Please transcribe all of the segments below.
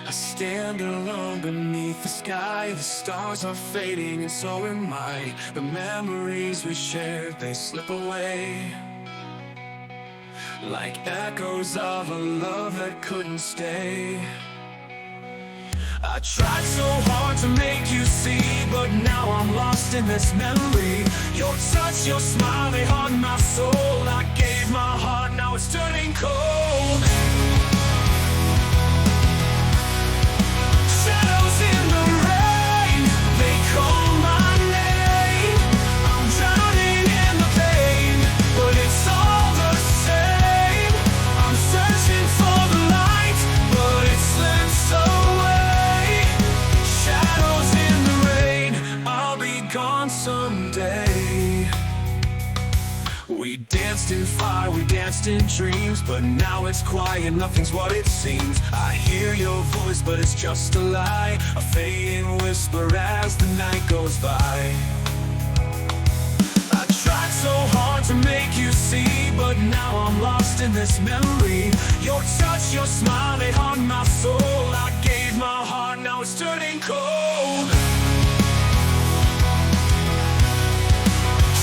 I stand alone beneath the sky. The stars are fading and so am I. The memories we shared, they slip away like echoes of a love that couldn't stay. I tried so hard to make you see, but now I'm lost in this memory. Your touch, your smile, they haunt my soul. I gave my heart, now it's turning cold. Shadows in the rain, they call my name. I'm drowning in the pain, but it's all the same. I'm searching for the light, but it slips away. Shadows in the rain, I'll be gone someday. We danced in fire, we danced in dreams, but now it's quiet, nothing's what it seems. I hear your voice, but it's just a lie, a fading whisper as the night goes by. I tried so hard to make you see, but now I'm lost in this memory. Your touch, your smile, they haunt my soul. I gave my heart, now it's turning cold.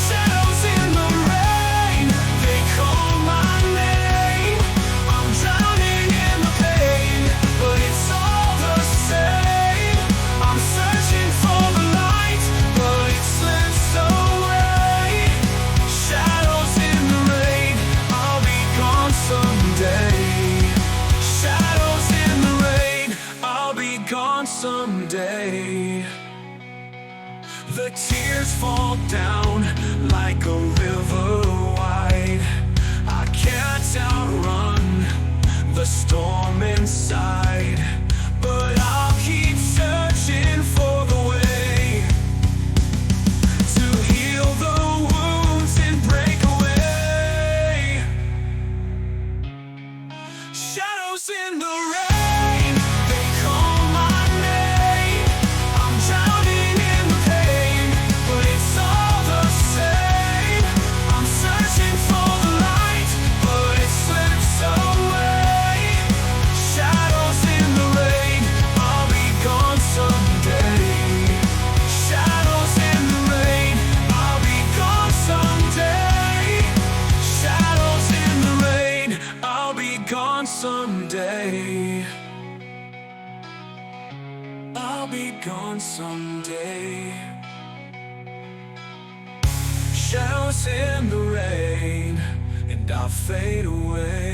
Shadows in the rain, they call my name. I'm drowning in the pain, but it's all the same. I'm searching for the light, but it slips away. Shadows in the rain, I'll be gone someday. Shadows in the rain, I'll be gone someday. The tears fall down like a river wide. I can't outrun the storm inside, but I'll keep searching for the way to heal the wounds and break away. Shadows in the rain, they call my name. I'm drowning in the pain, but it's all the same. I'm searching for the light, but it slips away. Shadows in the rain, I'll be gone someday. Shadows in the rain, I'll be gone someday. Shadows in the rain, I'll be gone someday. I'll be gone someday. Shadows in the rain, and I'll fade away.